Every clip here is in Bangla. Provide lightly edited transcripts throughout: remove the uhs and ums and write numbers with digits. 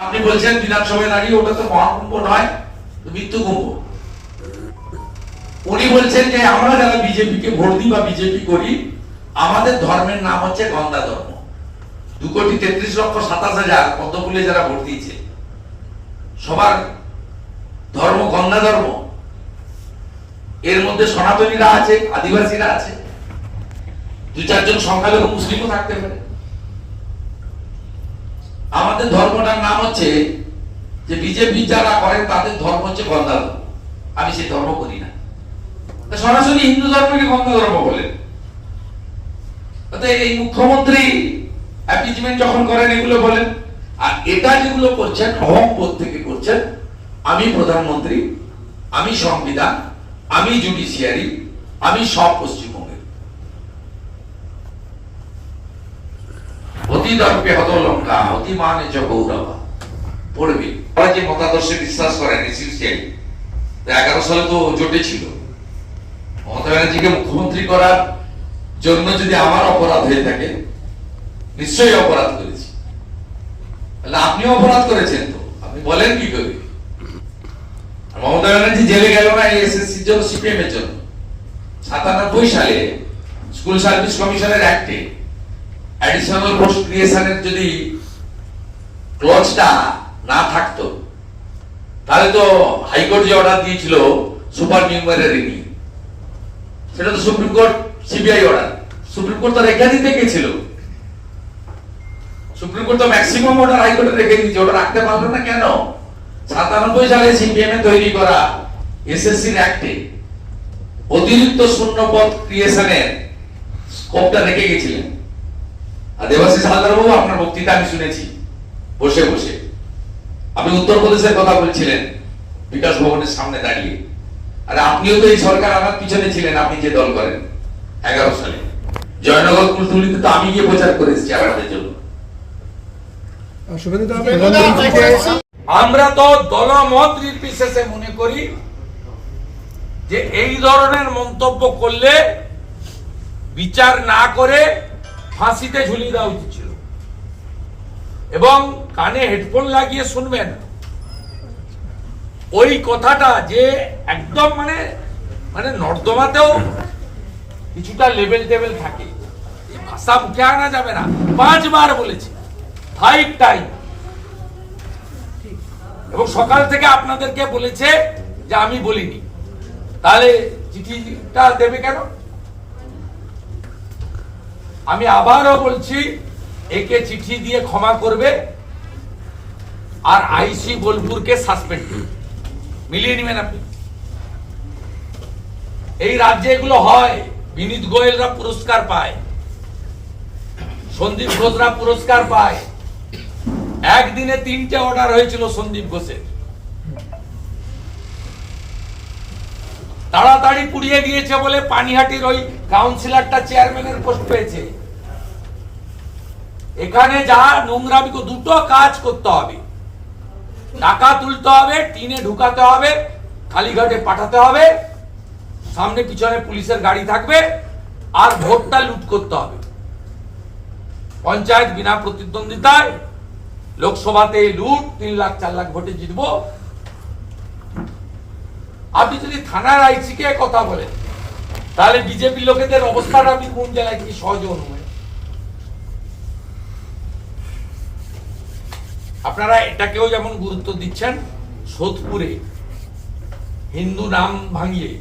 আপনি বলছেন বিধানসভায় দাঁড়িয়ে ওটা তো মহাকুম্ভ নয়, মৃত্যু কুম্ভ। উনি বলছেন যে আমরা যারা বিজেপিকে ভোট দিই বা বিজেপি করি, আমাদের ধর্মের নাম হচ্ছে গন্ধা ধর্ম। 2,33,27,000 পদ্মফুলে যারা ভোট দিয়েছে সবার ধর্ম গন্ধা ধর্ম। এর মধ্যে সনাতনীরা আছে, আদিবাসীরা আছে, 2-4 জন সংখ্যালঘু মুসলিমও থাকতে পারে। আমাদের ধর্মটার নাম হচ্ছে যে বিজেপি যারা করেন তাদের ধর্ম হচ্ছে গন্ধা ধর্ম। আমি সেই ধর্ম করি না। সরাসরি হিন্দু ধর্মকে গন্ধা ধর্ম বলেন। এই মুখ্যমন্ত্রী অ্যাপিজমেন্ট যখন করেন এগুলো বলেন, আর এটা যেগুলো করছেন অহংবোধ থেকে করছেন। আমি প্রধানমন্ত্রী, আমি সংবিধান, আমি জুডিশিয়ারি, আমি সব পশ্চিমবঙ্গের। অতি দর্পে হত লঙ্কা, অতি মানে চ গৌরবা। পড়বে ওরা যে মতাদর্শে বিশ্বাস করেন, 11 সালে তো জোটে ছিল। মমতা ব্যানার্জিকে মুখ্যমন্ত্রী করার জন্য যদি আমার অপরাধ হয়ে থাকে, নিশ্চয়ই অপরাধ করেছি। তাহলে আপনিও অপরাধ করেছেন তো, আপনি বলেন কি করে? মমতা ব্যানার্জি জেলে গেল না এসএসসির জন্য, সিপিএম এর জন্য। 97 সালে স্কুল সার্ভিস কমিশনের অ্যাক্টে অ্যাডিশনাল পোস্ট ক্রিয়েশনের যদি ক্লজটা না থাকতো, তাহলে তো হাইকোর্ট যে অর্ডার দিয়েছিল সুপার নিউমারি নিয়ে, সেটা তো supreme court CBI order, supreme court তো রেখে দিতে গেছিল। সুপ্রিম কোর্ট তো ম্যাক্সিমাম অর্ডার হাইকোর্টে রেখে দিয়েছে, ওটা রাখতে পারলো না কেন? 97 সালে সিপিএম এ তৈরি করা এসএসসির অ্যাক্টে অতিরিক্ত শূন্যপদ ক্রিয়েশনের স্কোপটা রেখে গেছিলেন। আর দেবাশিস হালদার বাবু, আপনার বক্তৃতা আমি শুনেছি বসে বসে। আপনি উত্তরপ্রদেশের কথা বলছিলেন বিকাশ ভবনের সামনে দাঁড়িয়ে। আর আপনিও তো এই সরকার আমার পিছনে ছিলেন, আপনি যে দল করেন 11 সালে। জয়নগর কুলতলিতে তো আমি গিয়ে প্রচার করে এসেছি আপনাদের জন্য। আমরা তো দলমত নির্বিশেষে মনে করি যে এই ধরনের মন্তব্য করলে বিচার না করে ফাঁসিতে ঝুলিয়ে দেওয়া উচিত ছিল, এবং কানে হেডফোন লাগিয়ে শুনবেন। ওই কথাটা যে একদম মানে নর্দমাতেও কিছুটা লেভেল টেবেল থাকে, এই ভাষা মুখে আনা যাবে না। 5 বার বলেছি, 5 টাইম। এবং সকাল থেকে আপনাদেরকে বলেছে যে আমি বলিনি, তাহলে চিঠিটা দেবে কেন? আমি আবারও বলছি, একে চিঠি দিয়ে ক্ষমা করবে, আর আইসি বোলপুরকে সাসপেন্ড করবে। মিলিয়ে নেবেন আপনি। এই রাজ্যে এগুলো হয়। বিনীত গোয়েলরা পুরস্কার পায়, সন্দীপ ঘোষরা পুরস্কার পায়। একদিনে 3টে অর্ডার হয়েছিল সন্দীপ ঘোষের, তাড়াতাড়ি পুড়িয়ে দিয়েছে বলে পানিহাটির ওই কাউন্সিলরটা চেয়ারম্যানের পোস্ট পেয়েছে। এখানে যা নোংরামি, 2টো কাজ করতে হবে। টাকা তুলতে হবে, টিনে ঢুকাতে হবে, কালীঘাটে পাঠাতে হবে, সামনে পিছনে পুলিশের গাড়ি থাকবে, আর ভোটটা লুট করতে হবে। পঞ্চায়েত বিনা প্রতিদ্বন্দ্বিতায়, লোকসভাতে লুট, 3 লাখ 4 লাখ ভোটে জিতবো। আপনি যদি থানার আইসি কে কথা বলেন, তাহলে বিজেপি লোকেদের অবস্থাটা আপনি কোন জেলায় কি সহজে অনুমান। আপনারা এটাকেও যেমন গুরুত্ব দিচ্ছেন, সোদপুরে হিন্দু নাম ভাঙিয়ে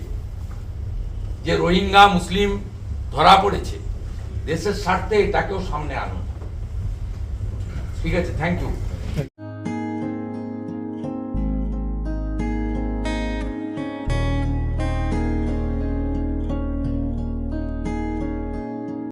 যে রোহিঙ্গা মুসলিম ধরা পড়েছে, দেশের স্বার্থে এটাকেও সামনে আনুন। ঠিক আছে, থ্যাংক ইউ।